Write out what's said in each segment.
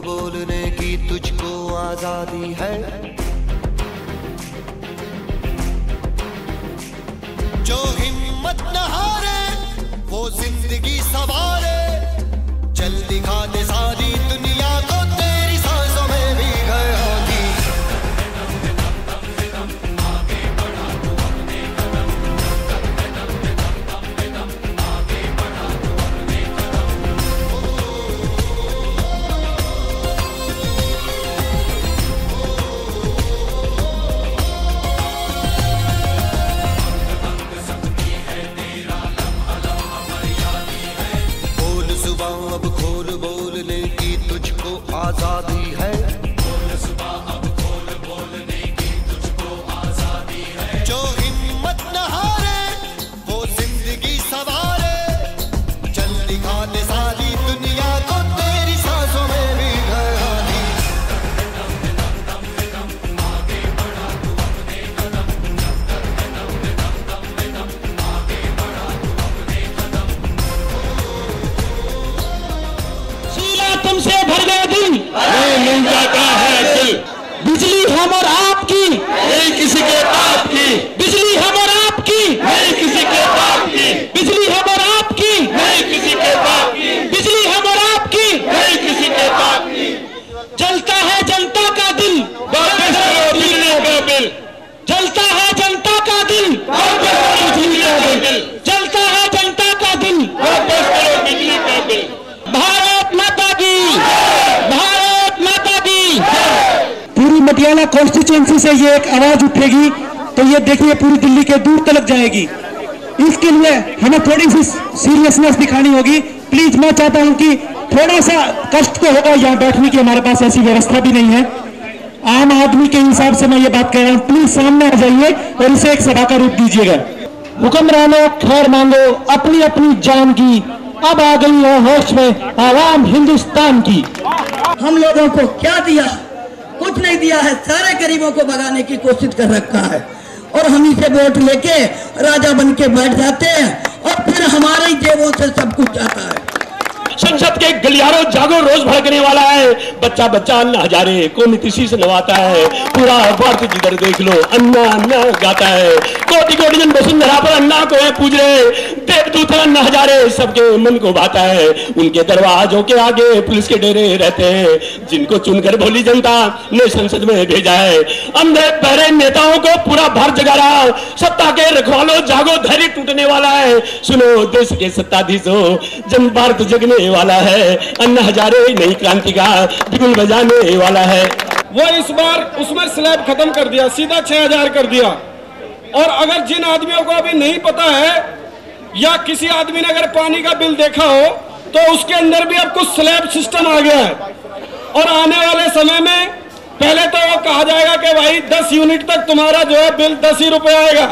बोलने की तुझको आजादी है। जो हिम्मत न हारे वो जिंदगी सवारे, चल दिखा दे सारी दुनिया को तेरी सांसों में भी घर होगी। अब खोल बोलने की तुझको आजादी है। अब खोल बोलने की तुझको आजादी है। जो हिम्मत न हारे वो जिंदगी सवारे, चल दिखा दे सारी दुनिया को तेरी सांसों में भी घर आनी। आगे बढ़ा तू अपने कदम, आगे बढ़ा तू अपने कदम। तुमसे भर गए दिल, मिल जाता है दिल। बिजली हम और आपकी, नहीं किसी के बाप की। बिजली हम और आपकी, नहीं किसी के बाप की। बिजली हम और आपकी, नहीं किसी के बाप की। बिजली हम और आपकी, नहीं किसी के बाप की। जलता है जनता का दिल, वापस करो बिजली का बिल। जलता है जनता का दिल, वापस करो बिजली का बिल। जलता है जनता का दिल, वापस करो बिजली का बिल। भारत माता की, भारत माता की। पूरी मटियाला कॉन्स्टिट्यूएंसी से ये एक आवाज उठेगी तो ये देखिए पूरी दिल्ली के दूर तक जाएगी। इसके लिए हमें थोड़ी सी सीरियसनेस दिखानी होगी। प्लीज मैं चाहता हूं कि थोड़ा सा कष्ट तो होगा, यहाँ बैठने की हमारे पास ऐसी व्यवस्था भी नहीं है। आम आदमी के हिसाब से मैं ये बात कह रहा हूँ, प्लीज सामने आ जाइए और इसे एक सभा का रूप दीजिएगा। हुक्मरानों खैर मांगो अपनी अपनी जान की, अब आ गई है होश में आवाम हिंदुस्तान की। हम लोगों को क्या दिया? कुछ नहीं दिया है, सारे गरीबों को भगाने की कोशिश कर रखा है और हम इसे वोट लेके राजा बन के बैठ जाते हैं और फिर हमारी जेबों से सब कुछ जाता है। संसद के गलियारों जागो रोज भड़कने वाला है। बच्चा बच्चा अन्ना हजारे को नीतीशी से नवाता है। पूरा भारत जिधर देख लो अन्ना अन्ना गाता है। कोटि कोटि जन वसुंधरा पर अन्ना को है पूज रहे। देवदूत अन्ना हजारे सबके मन को भाता है। उनके दरवाजों के आगे पुलिस के डेरे रहते हैं, जिनको चुनकर भोली जनता ने संसद में भेजा है। अंधे बहरे नेताओं को पूरा भारत जगा रहा। सत्ता के रखवालो जागो, धैर्य टूटने वाला है। सुनो देश के सत्ताधीशों, जन भारत जगने वाला है। अन्ना हजारे नई क्रांति का बिगुल बजाने वाला है। वो इस बार उसमें स्लैब खत्म कर दिया, सीधा 6000 कर दिया। और अगर जिन आदमियों को अभी नहीं पता है या किसी आदमी ने अगर पानी का बिल देखा हो तो उसके अंदर भी अब कुछ स्लैब सिस्टम आ गया है। और आने वाले समय में पहले तो वो कहा जाएगा कि भाई 10 यूनिट तक तुम्हारा जो है बिल 10 ही रुपए आएगा।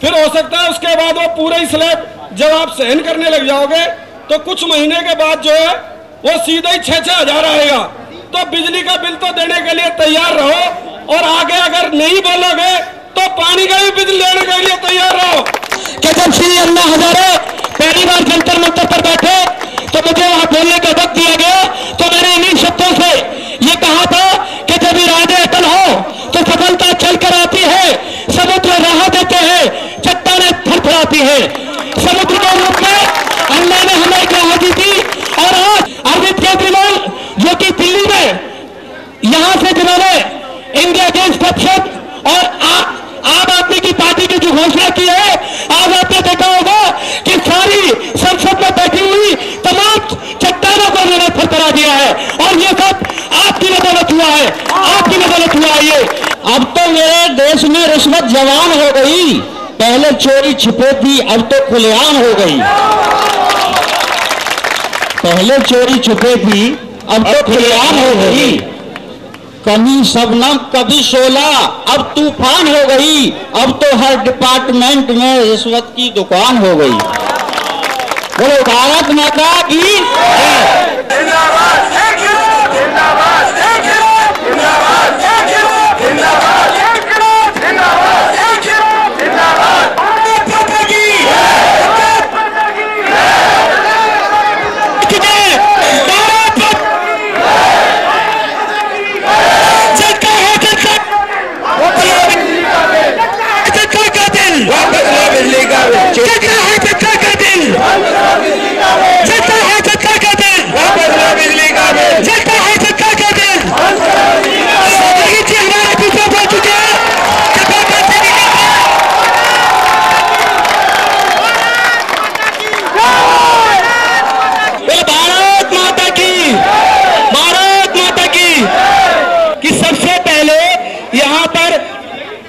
फिर हो सकता है उसके बाद वो पूरा ही स्लैब जब आप सहन करने लग जाओगे तो कुछ महीने के बाद जो है वो सीधा ही 6-6 हजार आएगा। तो बिजली का बिल तो देने के लिए तैयार रहो और आगे अगर नहीं बोलोगे तो पानी का भी बिल देने के लिए तैयार रहो। कि जब श्री अन्ना हजारे पहली बार जंतर मंतर पर बैठे तो मुझे वहां बोलने का वक्त दिया गया तो मैंने इन्हीं शब्दों से ये कहा था कि जब इरादे अटल हो तो सफलता चलकर आती है। समुद्र राह देते हैं, चट्टानें थरथराती है। समुद्र के रूप में अल्लाह ने हमें एक राह दी थी। और आज अरविंद केजरीवाल जो कि दिल्ली में यहां से जिन्होंने इंडिया अगेंस्ट करप्शन और आम आदमी की पार्टी की जो घोषणा की है, आज आपने देखा होगा कि सारी संसद में बैठी हुई तमाम चट्टानों को उन्होंने थरथरा दिया है। और ये सब आपकी बदौलत हुआ है, आपकी बदौलत हुआ है। ये अब तो मेरे देश में रिश्वत जवान हो गई। पहले चोरी छिपे थी, अब तो खुलेआम हो गई। पहले चोरी छुपे थी, अब तो खुलेआम हो गई। कभी शबनम कभी शोला, अब तूफान हो गई। अब तो हर डिपार्टमेंट में रिश्वत की दुकान हो गई। बोलो भारत माता की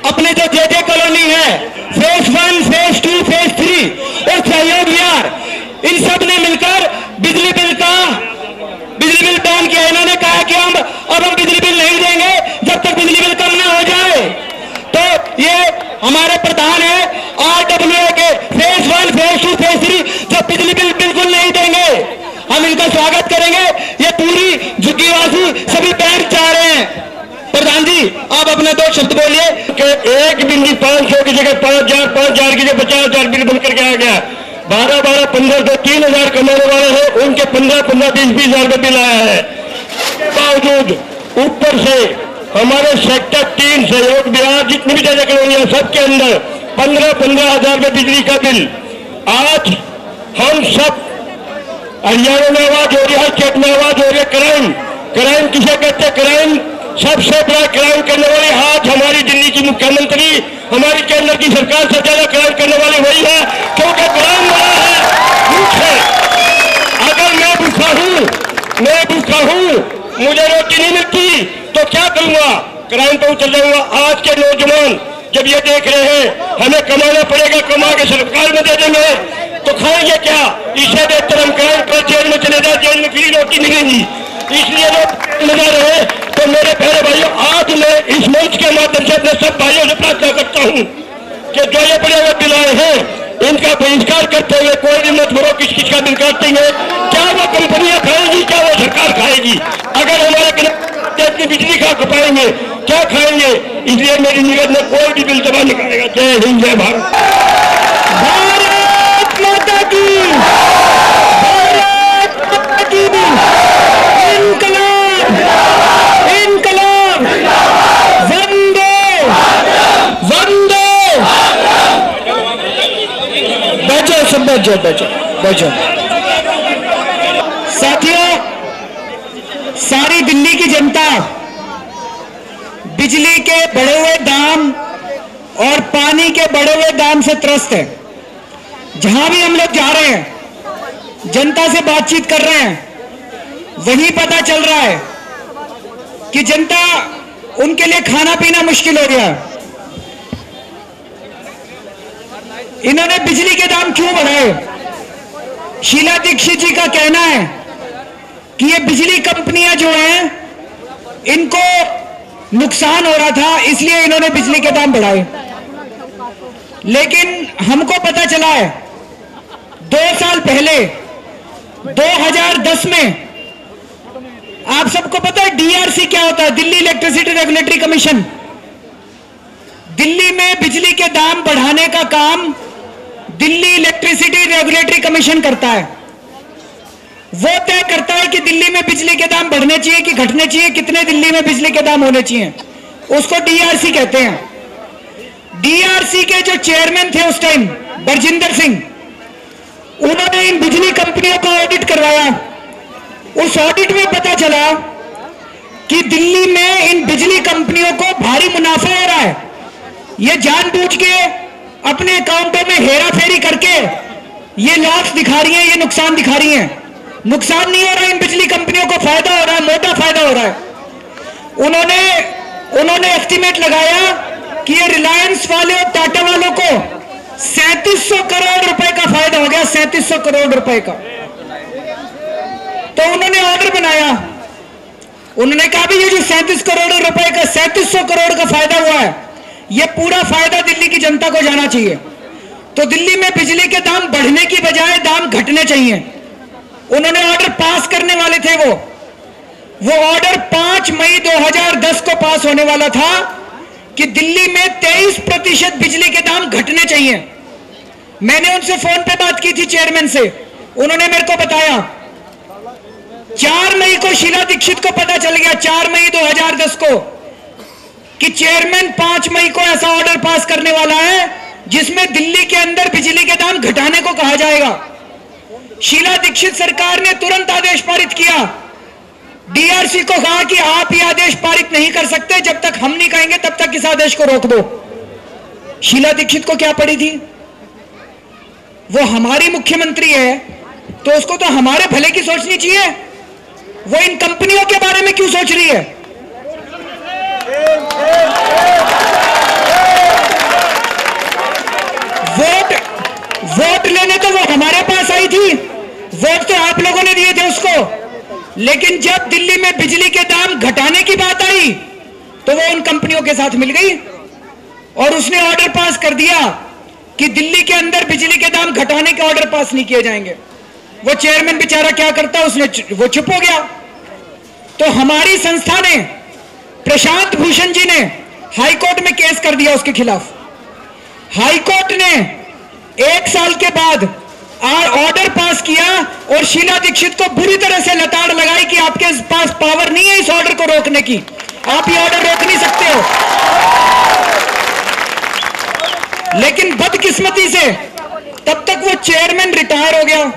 अपने जो जे कॉलोनी है, फेज 1, फेज 2, फेज 3 और सहयोग विहार, इन सब ने मिलकर बिजली बिल बैन किया। इन्होंने कहा कि हम बिजली बिल नहीं देंगे जब तक बिजली बिल कम ना हो जाए। तो ये हमारे प्रधान है RWA के फेज 1, फेज 2, फेज 3 जो बिजली बिल बिल्कुल नहीं देंगे, हम इनका स्वागत करेंगे। ये पूरी झुग्गीवासी सभी बैंक चाह रहे हैं। प्रधान जी आप अपने 2 शब्द बोलिए कि एक बिजली 500 की जगह 5,000 की जगह 50,000 बिल बन करके आ गया। 12,000, 15,000, 3,000 कमाने वाले हैं, उनके 15,000, 20,000 का बिल आया है। बावजूद ऊपर से हमारे सेक्टर 3 सहयोग विहार जितनी भी जगह कॉलोनियां सबके अंदर 15,000 में बिजली का बिल। आज हम सब हरियाणा में आवाज हो रही है, स्टेट में आवाज हो रही है, क्राइम किसे कहते? क्राइम सबसे बड़ा क्राइम करने वाली आज हमारी दिल्ली की मुख्यमंत्री, हमारी केंद्र की सरकार से ज्यादा क्राइम करने वाली वही है, क्योंकि क्राइम बड़ा है, भूख है। अगर मैं भूखा हूं, मुझे रोटी नहीं मिलती तो क्या करूंगा? क्राइम पर उतर जाऊंगा। आज के नौजवान जब ये देख रहे हैं हमें कमाना पड़ेगा, कमा के सरकार में दे देंगे तो खाएंगे क्या? इससे बेहतर हम क्राइम पर जेल में चले जाए, जेल में फ्री रोटी मिलेगी। इसलिए लोग नजर रहे। तो मेरे प्यारे भाइयों, आज मैं इस मंच के माध्यम से अपने सब भाइयों से प्रार्थना करता हूं कि जो ये बड़े हुए बिल आए हैं इनका बहिष्कार करते हुए कोई भी मत भरो किस का बिल काटेंगे। क्या वो कंपनियां खाएंगी, क्या वो सरकार खाएगी? अगर हमारे अपनी बिजली खा पाएंगे, क्या खाएंगे? इसलिए मेरी निवेदन है कोई भी बिल दबा निकालेगा। जय हिंद, जय भारत। भारत माता की, भारत माता की। इनकलाब, इनकलाब, वंदे, वंदे। बैठो सब, बैठो। साथियों, सारी दिल्ली की जनता बिजली के बढ़े हुए दाम और पानी के बढ़े हुए दाम से त्रस्त है। जहां भी हम लोग जा रहे हैं, जनता से बातचीत कर रहे हैं, वही पता चल रहा है कि जनता, उनके लिए खाना पीना मुश्किल हो गया। इन्होंने बिजली के दाम क्यों बढ़ाए? शीला दीक्षित जी का कहना है कि ये बिजली कंपनियां जो हैं इनको नुकसान हो रहा था, इसलिए इन्होंने बिजली के दाम बढ़ाए। लेकिन हमको पता चला है 2 साल पहले 2010 में, आप सबको पता है DRC क्या होता है? Delhi electricity regulatory commission. Delhi में बिजली के दाम बढ़ाने का काम दिल्ली इलेक्ट्रिसिटी रेगुलेटरी कमीशन करता है। वो तय करता है कि दिल्ली में बिजली के दाम बढ़ने चाहिए कि घटने चाहिए, कितने दिल्ली में बिजली के दाम होने चाहिए, उसको DRC कहते हैं। DRC के जो चेयरमैन थे उस टाइम, बरजिंदर सिंह, उन्होंने इन बिजली कंपनियों को ऑडिट करवाया। उस ऑडिट में पता चला कि दिल्ली में इन बिजली कंपनियों को भारी मुनाफा हो रहा है। ये जानबूझ के अपने अकाउंटों में हेरा फेरी करके ये लॉस दिखा रही है, ये नुकसान दिखा रही है। नुकसान नहीं हो रहा है, इन बिजली कंपनियों को फायदा हो रहा है, मोटा फायदा हो रहा है। उन्होंने एस्टीमेट लगाया कि ये रिलायंस वाले और टाटा वालों को 3700 करोड़ रुपए का फायदा हो गया, 3700 करोड़ रुपए का। तो उन्होंने ऑर्डर बनाया, उन्होंने कहा भी ये जो 37 करोड़ रुपए का 3700 करोड़ का फायदा हुआ है, ये पूरा फायदा दिल्ली की जनता को जाना चाहिए। तो दिल्ली में बिजली के दाम बढ़ने की बजाय दाम घटने चाहिए। उन्होंने ऑर्डर पास करने वाले थे। वो ऑर्डर 5 मई 2010 को पास होने वाला था कि दिल्ली में 23% बिजली के दाम घटने चाहिए। मैंने उनसे फोन पे बात की थी, चेयरमैन से। उन्होंने मेरे को बताया 4 मई को शीला दीक्षित को पता चल गया, 4 मई 2010 को, कि चेयरमैन 5 मई को ऐसा ऑर्डर पास करने वाला है जिसमें दिल्ली के अंदर बिजली के दाम घटाने को कहा जाएगा। शीला दीक्षित सरकार ने तुरंत आदेश पारित किया। DRC को कहा कि आप ये आदेश पारित नहीं कर सकते, जब तक हम नहीं कहेंगे तब तक इस आदेश को रोक दो। शीला दीक्षित को क्या पड़ी थी? वो हमारी मुख्यमंत्री है तो उसको तो हमारे भले की सोचनी चाहिए। वो इन कंपनियों के बारे में क्यों सोच रही है? लेकिन जब दिल्ली में बिजली के दाम घटाने की बात आई तो वो उन कंपनियों के साथ मिल गई और उसने ऑर्डर पास कर दिया कि दिल्ली के अंदर बिजली के दाम घटाने के ऑर्डर पास नहीं किए जाएंगे। वो चेयरमैन बेचारा क्या करता, वो चुप हो गया। तो हमारी संस्था ने, प्रशांत भूषण जी ने हाईकोर्ट में केस कर दिया उसके खिलाफ। हाईकोर्ट ने 1 साल के बाद ऑर्डर पास किया और शीला दीक्षित को बुरी तरह से लताड़ लगाई कि आपके पास पावर नहीं है इस ऑर्डर को रोकने की, आप ये ऑर्डर रोक नहीं सकते हो। लेकिन बदकिस्मती से तब तक वो चेयरमैन रिटायर हो गया।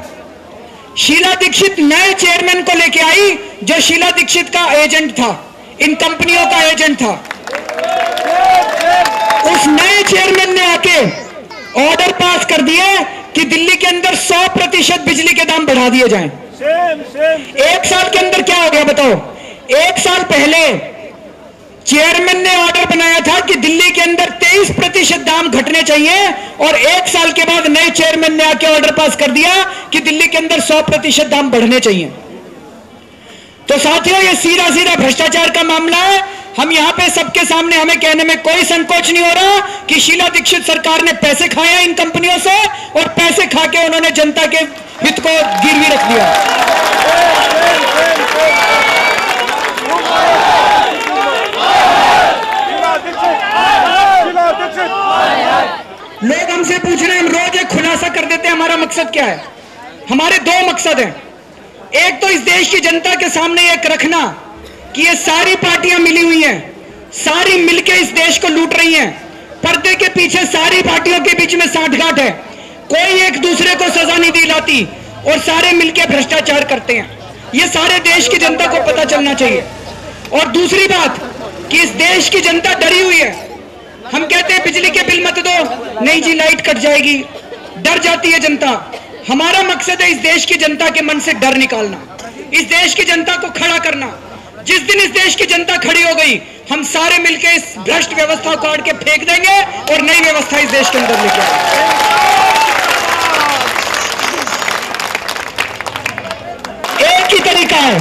शीला दीक्षित नए चेयरमैन को लेके आई जो शीला दीक्षित का एजेंट था, इन कंपनियों का एजेंट था। उस नए चेयरमैन ने आके ऑर्डर पास कर दिए कि दिल्ली के अंदर 100% बिजली के दाम बढ़ा दिए जाएं। 1 साल के अंदर क्या हो गया बताओ? 1 साल पहले चेयरमैन ने ऑर्डर बनाया था कि दिल्ली के अंदर 23% दाम घटने चाहिए और 1 साल के बाद नए चेयरमैन ने आके ऑर्डर पास कर दिया कि दिल्ली के अंदर 100% दाम बढ़ने चाहिए। तो साथियों, ये सीधा सीधा भ्रष्टाचार का मामला है। हम यहां पे सबके सामने, हमें कहने में कोई संकोच नहीं हो रहा कि शीला दीक्षित सरकार ने पैसे खाए इन कंपनियों से और पैसे खा के उन्होंने जनता के हित को गिरवी रख दिया। लोग हमसे पूछ रहे हैं, हम रोज एक खुलासा कर देते हैं, हमारा मकसद क्या है? हमारे 2 मकसद हैं। एक तो इस देश की जनता के सामने एक रखना कि ये सारी पार्टियां मिली हुई हैं, सारी मिलके इस देश को लूट रही हैं। पर्दे के पीछे सारी पार्टियों के बीच में साठगांठ है, कोई एक दूसरे को सजा नहीं दिलाती और सारे मिलके भ्रष्टाचार करते हैं। ये सारे देश की जनता को पता चलना चाहिए। और दूसरी बात कि इस देश की जनता डरी हुई है। हम कहते हैं बिजली के बिल मत दो, नहीं जी लाइट कट जाएगी, डर जाती है जनता। हमारा मकसद है इस देश की जनता के मन से डर निकालना, इस देश की जनता को खड़ा करना। जिस दिन इस देश की जनता खड़ी हो गई, हम सारे मिलकर इस भ्रष्ट व्यवस्था को काट के फेंक देंगे और नई व्यवस्था इस देश के अंदर लेके आएंगे। एक ही तरीका है,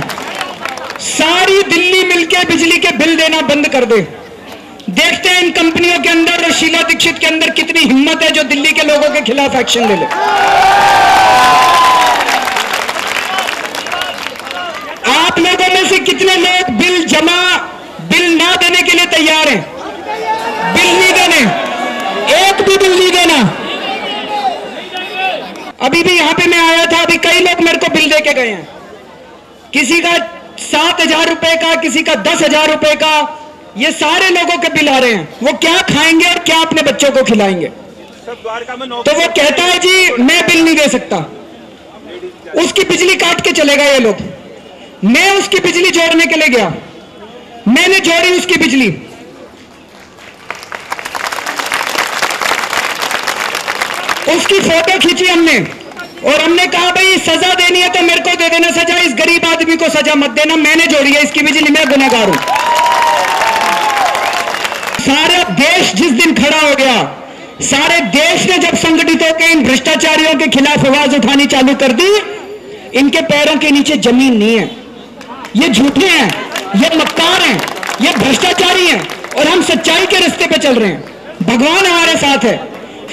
सारी दिल्ली मिलकर बिजली के बिल देना बंद कर दे। देखते हैं इन कंपनियों के अंदर और शीला दीक्षित के अंदर कितनी हिम्मत है जो दिल्ली के लोगों के खिलाफ एक्शन ले ले। आप लोगों में से कितने लोग बिल ना देने के लिए तैयार हैं? बिल नहीं देने, एक भी बिल नहीं देना। अभी भी यहां पे मैं आया था, अभी कई लोग मेरे को बिल दे के गए हैं। किसी का 7,000 रुपए का, किसी का 10,000 रुपए का, ये सारे लोगों के बिल आ रहे हैं। वो क्या खाएंगे और क्या अपने बच्चों को खिलाएंगे? तो वो कहता है जी मैं बिल नहीं दे सकता, उसकी बिजली काट के चलेगा ये लोग। मैं उसकी बिजली जोड़ने के लिए गया, मैंने जोड़ी उसकी बिजली। उसकी फोटो खींची हमने और हमने कहा भाई सजा देनी है तो मेरे को दे देना सजा, इस गरीब आदमी को सजा मत देना। मैंने जोड़ी है इसकी बिजली, मैं गुनहगार हूं। सारा देश जिस दिन खड़ा हो गया, सारे देश ने जब संगठित होकर इन भ्रष्टाचारियों के खिलाफ आवाज उठानी चालू कर दी, इनके पैरों के नीचे जमीन नहीं है। ये झूठे हैं, ये मक्कार हैं, ये भ्रष्टाचारी हैं और हम सच्चाई के रास्ते पे चल रहे हैं। भगवान हमारे साथ है,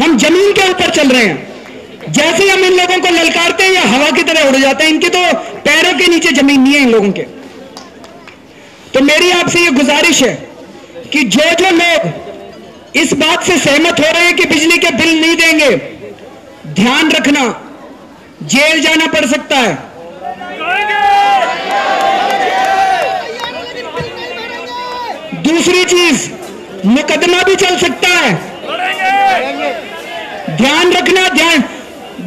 हम जमीन के ऊपर चल रहे हैं। जैसे हम इन लोगों को ललकारते हैं या हवा की तरह उड़ जाते हैं, इनके तो पैरों के नीचे जमीन नहीं है इन लोगों के। तो मेरी आपसे ये गुजारिश है कि जो जो लोग इस बात से सहमत हो रहे हैं कि बिजली के बिल नहीं देंगे, ध्यान रखना जेल जाना पड़ सकता है। दूसरी चीज, मुकदमा भी चल सकता है। ध्यान रखना, ध्यान।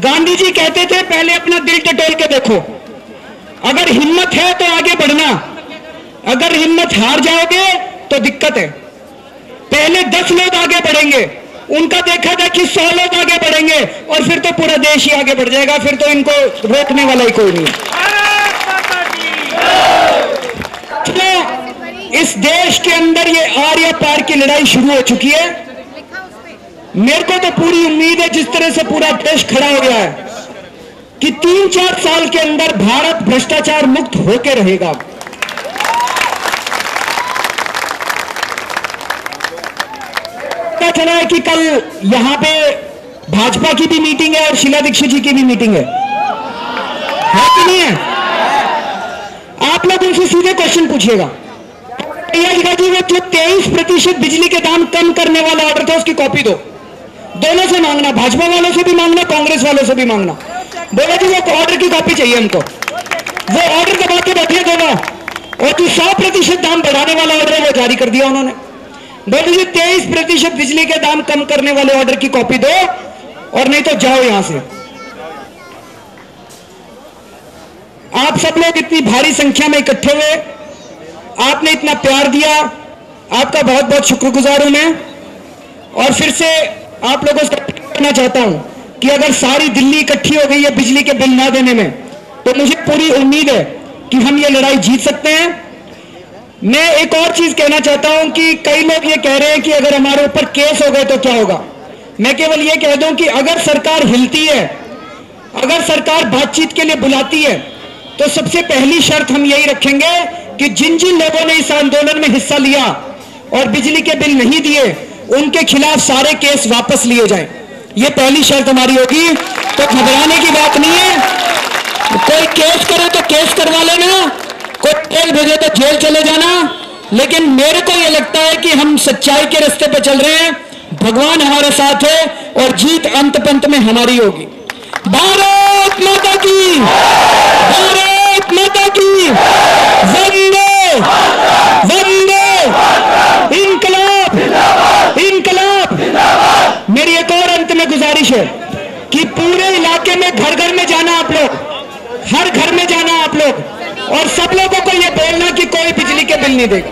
गांधी जी कहते थे पहले अपना दिल टटोल के देखो, अगर हिम्मत है तो आगे बढ़ना, अगर हिम्मत हार जाओगे तो दिक्कत है। पहले 10 लोग आगे बढ़ेंगे, उनका देखा था कि 100 लोग आगे बढ़ेंगे और फिर तो पूरा देश ही आगे बढ़ जाएगा, फिर तो इनको रोकने वाला ही कोई नहीं। तो इस देश के अंदर ये आर या पार की लड़ाई शुरू हो चुकी है। मेरे को तो पूरी उम्मीद है जिस तरह से पूरा देश खड़ा हो गया है, कि 3-4 साल के अंदर भारत भ्रष्टाचार मुक्त होकर रहेगा। पता चला है कि कल यहां पे भाजपा की भी मीटिंग है और शीला दीक्षित जी की भी मीटिंग है कि नहीं है? आप लोग उनसे सीधे क्वेश्चन पूछिएगा जी, वो जो 23% बिजली के दाम कम करने वाला ऑर्डर था उसकी कॉपी दो। दोनों से मांगना, भाजपा वालों से भी मांगना, कांग्रेस वालों से भी मांगना। बोला जी वो ऑर्डर की कॉपी चाहिए हमको। वो ऑर्डर दबा के बैठे दोनों, और जो 100% दाम बढ़ाने वाला ऑर्डर है वो जारी कर दिया उन्होंने। बोले जी 23% बिजली के दाम कम करने वाले ऑर्डर की कॉपी दो और नहीं तो जाओ यहां से। आप सब लोग इतनी भारी संख्या में इकट्ठे हुए, आपने इतना प्यार दिया, आपका बहुत बहुत शुक्रगुजार हूं मैं। और फिर से आप लोगों से कहना चाहता हूं कि अगर सारी दिल्ली इकट्ठी हो गई है बिजली के बिल ना देने में, तो मुझे पूरी उम्मीद है कि हम ये लड़ाई जीत सकते हैं। मैं एक और चीज कहना चाहता हूं कि कई लोग ये कह रहे हैं कि अगर हमारे ऊपर केस हो गए तो क्या होगा। मैं केवल ये कह दूं कि अगर सरकार हिलती है, अगर सरकार बातचीत के लिए बुलाती है, तो सबसे पहली शर्त हम यही रखेंगे कि जिन जिन लोगों ने इस आंदोलन में हिस्सा लिया और बिजली के बिल नहीं दिए, उनके खिलाफ सारे केस वापस लिए जाएं। ये पहली शर्त हमारी होगी। तो घबराने की बात नहीं है, कोई केस करे तो केस करवा लेना, कोई जेल भेजे तो जेल चले जाना, लेकिन मेरे को यह लगता है कि हम सच्चाई के रास्ते पे चल रहे हैं, भगवान हमारे साथ है और जीत अंत पंत में हमारी होगी। भारत माता की, भारत माता की, वंदे वंदे, इनकलाब इनकलाब। मेरी एक और अंत में गुजारिश है कि पूरे इलाके में घर घर में जाना आप लोग, हर घर में जाना आप लोग, और सब लोगों को यह बोलना कि कोई बिजली के बिल नहीं देगा।